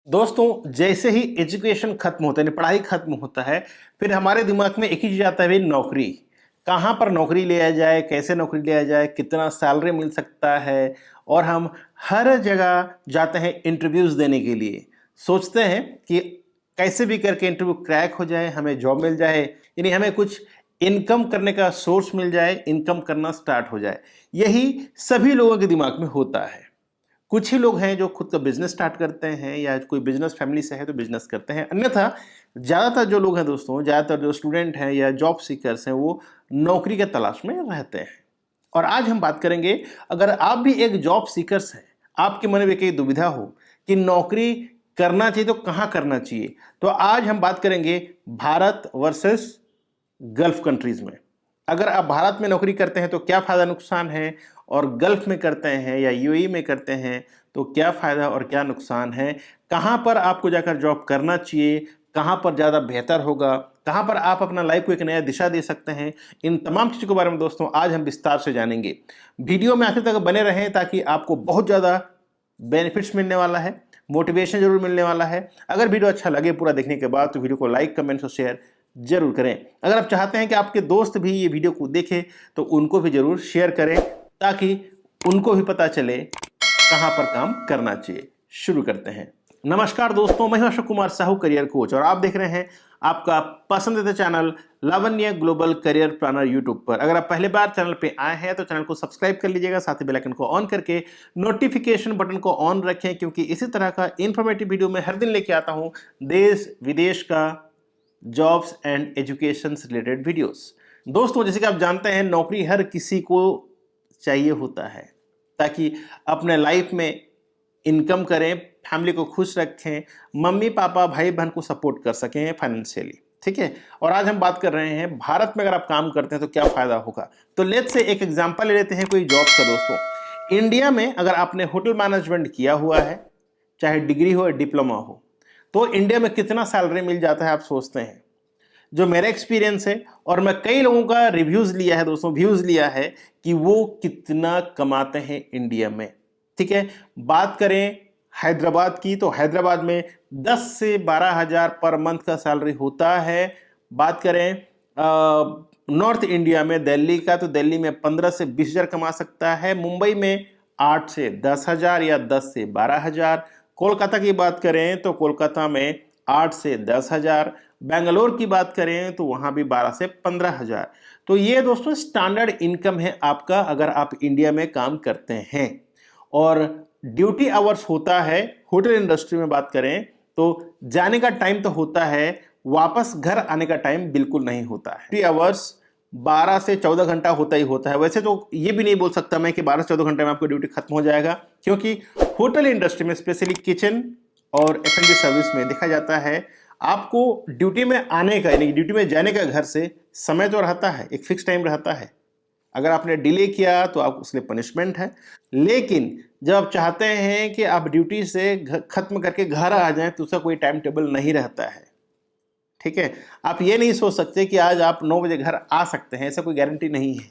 दोस्तों, जैसे ही एजुकेशन खत्म होता है, यानी पढ़ाई खत्म होता है, फिर हमारे दिमाग में एक ही चीज आता है, भाई नौकरी। कहाँ पर नौकरी लिया जाए, कैसे नौकरी लिया जाए, कितना सैलरी मिल सकता है। और हम हर जगह जाते हैं इंटरव्यूज देने के लिए। सोचते हैं कि कैसे भी करके इंटरव्यू क्रैक हो जाए, हमें जॉब मिल जाए, यानी हमें कुछ इनकम करने का सोर्स मिल जाए, इनकम करना स्टार्ट हो जाए। यही सभी लोगों के दिमाग में होता है। कुछ ही लोग हैं जो खुद का बिजनेस स्टार्ट करते हैं, या कोई बिजनेस फैमिली से है तो बिजनेस करते हैं। अन्यथा ज़्यादातर जो लोग हैं दोस्तों, ज़्यादातर जो स्टूडेंट हैं या जॉब सीकर्स हैं, वो नौकरी के तलाश में रहते हैं। और आज हम बात करेंगे, अगर आप भी एक जॉब सीकर्स हैं, आपके मन में कई दुविधा हो कि नौकरी करना चाहिए तो कहाँ करना चाहिए, तो आज हम बात करेंगे भारत वर्सेस गल्फ कंट्रीज में। अगर आप भारत में नौकरी करते हैं तो क्या फ़ायदा नुकसान है, और गल्फ में करते हैं या यूएई में करते हैं तो क्या फ़ायदा और क्या नुकसान है। कहाँ पर आपको जाकर जॉब करना चाहिए, कहाँ पर ज़्यादा बेहतर होगा, कहाँ पर आप अपना लाइफ को एक नया दिशा दे सकते हैं। इन तमाम चीज़ों के बारे में दोस्तों आज हम विस्तार से जानेंगे। वीडियो में आखिर तक बने रहें ताकि आपको बहुत ज़्यादा बेनिफिट्स मिलने वाला है, मोटिवेशन जरूर मिलने वाला है। अगर वीडियो अच्छा लगे पूरा देखने के बाद तो वीडियो को लाइक, कमेंट्स और शेयर जरूर करें। अगर आप चाहते हैं कि आपके दोस्त भी ये वीडियो को देखें तो उनको भी जरूर शेयर करें, ताकि उनको भी पता चले कहां पर काम करना चाहिए। शुरू करते हैं। नमस्कार दोस्तों, मैं हूं अशोक कुमार साहू, करियर कोच, और आप देख रहे हैं आपका पसंदीदा चैनल लावण्य ग्लोबल करियर प्लानर यूट्यूब पर। अगर आप पहले बार चैनल पे आए हैं तो चैनल को सब्सक्राइब कर लीजिएगा, साथ ही बेल आइकन को ऑन करके नोटिफिकेशन बटन को ऑन रखें, क्योंकि इसी तरह का इंफॉर्मेटिव वीडियो मैं हर दिन लेके आता हूं, देश विदेश का जॉब्स एंड एजुकेशन से रिलेटेड वीडियोस। दोस्तों, जैसे कि आप जानते हैं, नौकरी हर किसी को चाहिए होता है ताकि अपने लाइफ में इनकम करें, फैमिली को खुश रखें, मम्मी पापा भाई बहन को सपोर्ट कर सकें फाइनेंशियली। ठीक है। और आज हम बात कर रहे हैं भारत में अगर आप काम करते हैं तो क्या फायदा होगा। तो लेट्स से एक एग्जांपल ले लेते हैं कोई जॉब का। दोस्तों, इंडिया में अगर आपने होटल मैनेजमेंट किया हुआ है, चाहे डिग्री हो या डिप्लोमा हो, तो इंडिया में कितना सैलरी मिल जाता है आप सोचते हैं। जो मेरा एक्सपीरियंस है, और मैं कई लोगों का रिव्यूज लिया है दोस्तों, व्यूज लिया है कि वो कितना कमाते हैं इंडिया में। ठीक है। बात करें हैदराबाद की, तो हैदराबाद में 10 से 12 हजार पर मंथ का सैलरी होता है। बात करें नॉर्थ इंडिया में दिल्ली का, तो दिल्ली में 15 से 20 हजार कमा सकता है। मुंबई में 8 से 10 हजार या 10 से 12 हजार। कोलकाता की बात करें तो कोलकाता में 8 से 10 हजार। बेंगलोर की बात करें तो वहां भी 12 से 15 हजार। तो ये दोस्तों स्टैंडर्ड इनकम है आपका अगर आप इंडिया में काम करते हैं। और ड्यूटी आवर्स होता है, होटल इंडस्ट्री में बात करें तो जाने का टाइम तो होता है, वापस घर आने का टाइम बिल्कुल नहीं होता है। ड्यूटी आवर्स 12 से 14 घंटा होता ही होता है। वैसे तो ये भी नहीं बोल सकता मैं कि 12 से 14 घंटे में आपको ड्यूटी खत्म हो जाएगा, क्योंकि होटल इंडस्ट्री में स्पेशली किचन और F&B सर्विस में देखा जाता है आपको ड्यूटी में आने का, यानी ड्यूटी में जाने का घर से समय तो रहता है, एक फिक्स टाइम रहता है। अगर आपने डिले किया तो आप उसके लिए पनिशमेंट है। लेकिन जब आप चाहते हैं कि आप ड्यूटी से खत्म करके घर आ जाएं तो उसका कोई टाइम टेबल नहीं रहता है। ठीक है। आप ये नहीं सोच सकते कि आज आप 9 बजे घर आ सकते हैं, ऐसा कोई गारंटी नहीं है।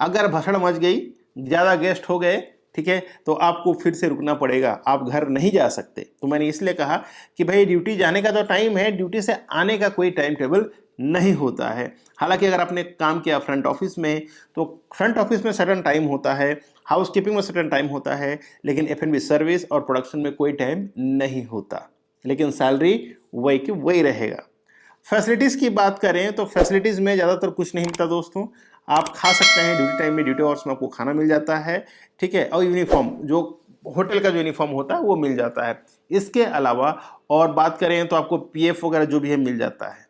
अगर भसड़ मच गई, ज़्यादा गेस्ट हो गए, ठीक है, तो आपको फिर से रुकना पड़ेगा, आप घर नहीं जा सकते। तो मैंने इसलिए कहा कि भाई ड्यूटी जाने का तो टाइम है, ड्यूटी से आने का कोई टाइम टेबल नहीं होता है। हालांकि अगर आपने काम किया फ्रंट ऑफिस में तो फ्रंट ऑफिस में सर्टेन टाइम होता है, हाउस कीपिंग में सर्टेन टाइम होता है, लेकिन F&B सर्विस और प्रोडक्शन में कोई टाइम नहीं होता, लेकिन सैलरी वही की वही रहेगा। फैसिलिटीज़ की बात करें तो फैसिलिटीज़ में ज़्यादातर कुछ नहीं मिलता दोस्तों। आप खा सकते हैं ड्यूटी टाइम में, ड्यूटी आवर्स में आपको खाना मिल जाता है। ठीक है। और यूनिफॉर्म, जो होटल का जो यूनिफॉर्म होता है वो मिल जाता है। इसके अलावा और बात करें तो आपको PF वगैरह जो भी है मिल जाता है।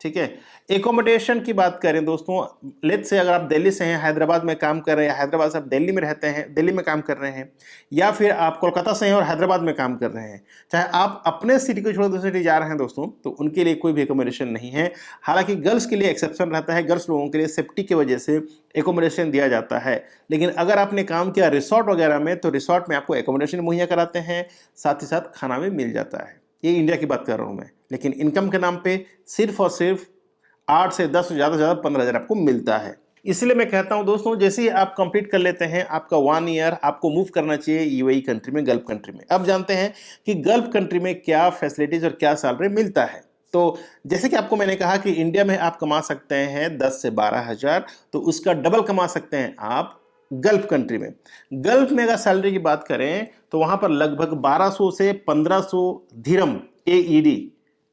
ठीक है। एकोमोडेशन की बात करें दोस्तों, लेट्स से अगर आप दिल्ली से हैं, हैदराबाद में काम कर रहे हैं, हैदराबाद से आप दिल्ली में रहते हैं, दिल्ली में काम कर रहे हैं, या फिर आप कोलकाता से हैं और हैदराबाद में काम कर रहे हैं, चाहे आप अपने सिटी को छोड़ दूसरी सिटी जा रहे हैं दोस्तों, तो उनके लिए कोई भी एकोमोडेशन नहीं है। हालांकि गर्ल्स के लिए एक्सेप्शन रहता है, गर्ल्स लोगों के लिए सेफ्टी की वजह से एकोमोडेशन दिया जाता है। लेकिन अगर आपने काम किया रिसोर्ट वगैरह में तो रिसोर्ट में आपको एकोमोडेशन मुहैया कराते हैं, साथ ही साथ खाना भी मिल जाता है। ये इंडिया की बात कर रहा हूँ मैं। लेकिन इनकम के नाम पे सिर्फ और सिर्फ 8 से 10, ज़्यादा से ज़्यादा 15 हज़ार आपको मिलता है। इसलिए मैं कहता हूं दोस्तों, जैसे ही आप कंप्लीट कर लेते हैं आपका 1 ईयर, आपको मूव करना चाहिए यूएई कंट्री में, गल्फ कंट्री में। अब जानते हैं कि गल्फ कंट्री में क्या फैसिलिटीज और क्या सैलरी मिलता है। तो जैसे कि आपको मैंने कहा कि इंडिया में आप कमा सकते हैं 10 से 12 हज़ार, तो उसका डबल कमा सकते हैं आप गल्फ कंट्री में। गल्फ में अगर सैलरी की बात करें तो वहां पर लगभग 1200 से 1500 दिरहम AED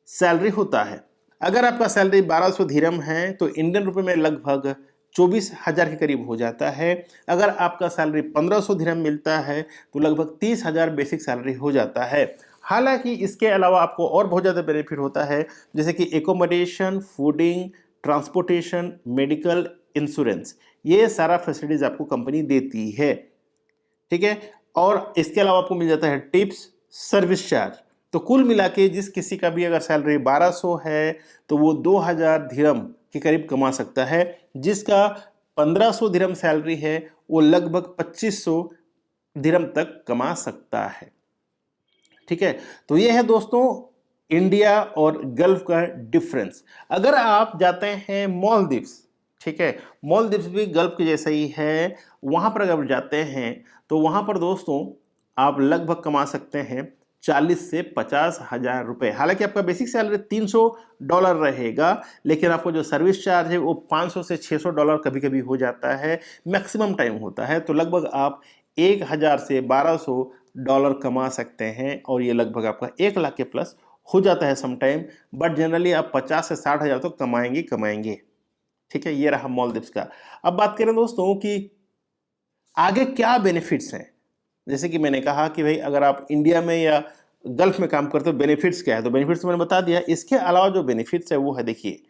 सैलरी होता है। अगर आपका सैलरी 1200 दिरहम है तो इंडियन रुपए में लगभग 24,000 के करीब हो जाता है। अगर आपका सैलरी 1500 दिरहम मिलता है तो लगभग 30,000 बेसिक सैलरी हो जाता है। हालांकि इसके अलावा आपको और बहुत ज़्यादा बेनिफिट होता है, जैसे कि accommodation, fooding, transportation, medical, insurance, ये सारा फैसिलिटीज आपको कंपनी देती है। ठीक है, और इसके अलावा आपको मिल जाता है टिप्स, सर्विस चार्ज। तो कुल मिला के जिस किसी का भी अगर सैलरी 1200 है तो वो 2000 दिरहम के करीब कमा सकता है। जिसका 1500 दिरहम सैलरी है वो लगभग 2500 दिरहम तक कमा सकता है। ठीक है, तो ये है दोस्तों इंडिया और गल्फ का डिफरेंस। अगर आप जाते हैं मालदीव्स, ठीक है, मालदीव्स भी गल्फ के जैसा ही है, वहां पर अगर जाते हैं तो वहां पर दोस्तों आप लगभग कमा सकते हैं 40 से 50,000 रुपए। हालांकि आपका बेसिक सैलरी $300 रहेगा, लेकिन आपको जो सर्विस चार्ज है वो 500 से $600 कभी कभी हो जाता है, मैक्सिमम टाइम होता है। तो लगभग आप 1000 से $1200 कमा सकते हैं, और ये लगभग आपका 1 लाख के प्लस हो जाता है समटाइम, बट जनरली आप 50 से 60,000 तो कमाएंगे। ठीक है, ये रहा मालदीव्स का। अब बात करें दोस्तों कि आगे क्या बेनिफिट्स हैं। जैसे कि मैंने कहा कि भाई अगर आप इंडिया में या गल्फ में काम करते हो बेनिफिट्स क्या है, तो बेनिफिट्स मैंने बता दिया। इसके अलावा जो बेनिफिट्स है वो है, देखिए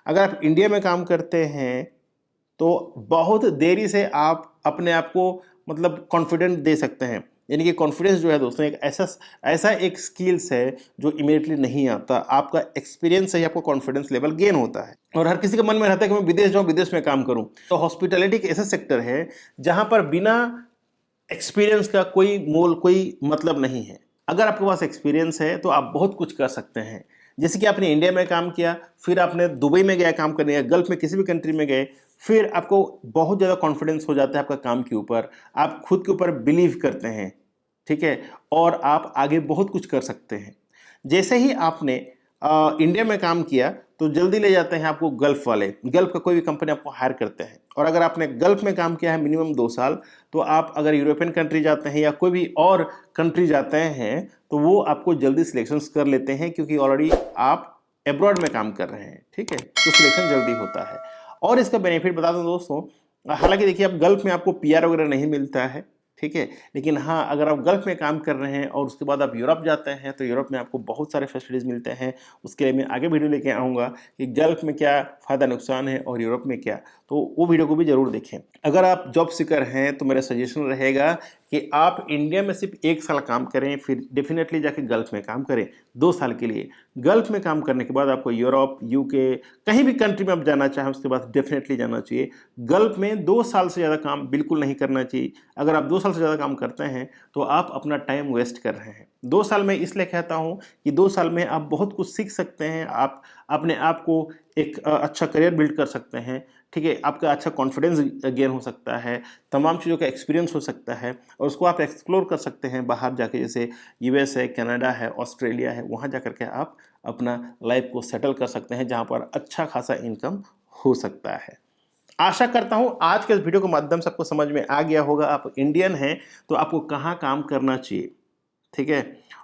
अगर आप इंडिया में काम करते हैं तो बहुत देरी से आप अपने आप को मतलब कॉन्फिडेंट दे सकते हैं। यानी कि कॉन्फिडेंस जो है दोस्तों एक ऐसा एक स्किल्स है जो इमीडिएटली नहीं आता। आपका एक्सपीरियंस से ही आपको कॉन्फिडेंस लेवल गेन होता है। और हर किसी के मन में रहता है कि मैं विदेश जाऊं, विदेश में काम करूं। तो हॉस्पिटैलिटी एक ऐसा सेक्टर है जहां पर बिना एक्सपीरियंस का कोई मोल, कोई मतलब नहीं है। अगर आपके पास एक्सपीरियंस है तो आप बहुत कुछ कर सकते हैं। जैसे कि आपने इंडिया में काम किया, फिर आपने दुबई में गया काम करने, या गल्फ में किसी भी कंट्री में गए, फिर आपको बहुत ज़्यादा कॉन्फिडेंस हो जाता है आपका काम के ऊपर, आप खुद के ऊपर बिलीव करते हैं। ठीक है, और आप आगे बहुत कुछ कर सकते हैं। जैसे ही आपने इंडिया में काम किया तो जल्दी ले जाते हैं आपको गल्फ वाले, गल्फ का कोई भी कंपनी आपको हायर करते हैं। और अगर आपने गल्फ में काम किया है मिनिमम 2 साल, तो आप अगर यूरोपियन कंट्री जाते हैं या कोई भी और कंट्री जाते हैं तो वो आपको जल्दी सिलेक्शंस कर लेते हैं, क्योंकि ऑलरेडी आप एब्रॉड में काम कर रहे हैं। ठीक है, तो सिलेक्शन जल्दी होता है। और इसका बेनिफिट बता दूं दोस्तों, हालांकि देखिए अब गल्फ में आपको PR वगैरह नहीं मिलता है, ठीक है, लेकिन हाँ अगर आप गल्फ में काम कर रहे हैं और उसके बाद आप यूरोप जाते हैं तो यूरोप में आपको बहुत सारे फैसिलिटीज़ मिलते हैं। उसके लिए मैं आगे वीडियो लेके आऊँगा कि गल्फ में क्या फ़ायदा नुकसान है और यूरोप में क्या, तो वो वीडियो को भी ज़रूर देखें। अगर आप जॉब सीकर हैं तो मेरा सजेशन रहेगा कि आप इंडिया में सिर्फ 1 साल काम करें, फिर डेफिनेटली जाके गल्फ में काम करें 2 साल के लिए। गल्फ में काम करने के बाद आपको यूरोप, UK, कहीं भी कंट्री में आप जाना चाहें उसके बाद डेफिनेटली जाना चाहिए। गल्फ में 2 साल से ज़्यादा काम बिल्कुल नहीं करना चाहिए। अगर आप 2 साल से ज़्यादा काम करते हैं तो आप अपना टाइम वेस्ट कर रहे हैं। 2 साल में इसलिए कहता हूं कि 2 साल में आप बहुत कुछ सीख सकते हैं, आप अपने आप को एक अच्छा करियर बिल्ड कर सकते हैं। ठीक है, आपका अच्छा कॉन्फिडेंस गेन हो सकता है, तमाम चीज़ों का एक्सपीरियंस हो सकता है, और उसको आप एक्सप्लोर कर सकते हैं बाहर जाके, जैसे US है, कनाडा है, ऑस्ट्रेलिया है, वहाँ जा कर के आप अपना लाइफ को सेटल कर सकते हैं, जहाँ पर अच्छा खासा इनकम हो सकता है। आशा करता हूं आज के इस वीडियो के माध्यम से आपको समझ में आ गया होगा, आप इंडियन हैं तो आपको कहां काम करना चाहिए। ठीक है,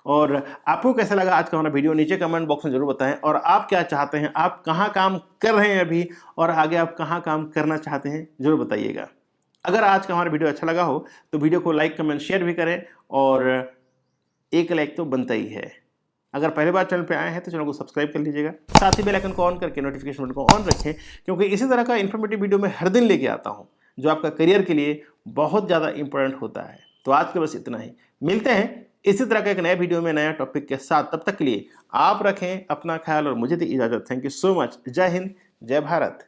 और आपको कैसा लगा आज का हमारा वीडियो नीचे कमेंट बॉक्स में जरूर बताएं, और आप क्या चाहते हैं, आप कहां काम कर रहे हैं अभी, और आगे आप कहां काम करना चाहते हैं जरूर बताइएगा। अगर आज का हमारा वीडियो अच्छा लगा हो तो वीडियो को लाइक, कमेंट, शेयर भी करें, और 1 लाइक तो बनता ही है। अगर पहली बार चैनल पे आए हैं तो चैनल को सब्सक्राइब कर लीजिएगा, साथ ही बेल आइकन को ऑन करके नोटिफिकेशन बटन को ऑन रखें, क्योंकि इसी तरह का इन्फॉर्मेटिव वीडियो मैं हर दिन लेके आता हूं जो आपका करियर के लिए बहुत ज़्यादा इंपॉर्टेंट होता है। तो आज के बस इतना ही, मिलते हैं इसी तरह का एक नए वीडियो में नया टॉपिक के साथ। तब तक के लिए आप रखें अपना ख्याल और मुझे दी इजाज़त। Thank you so much. जय हिंद, जय भारत।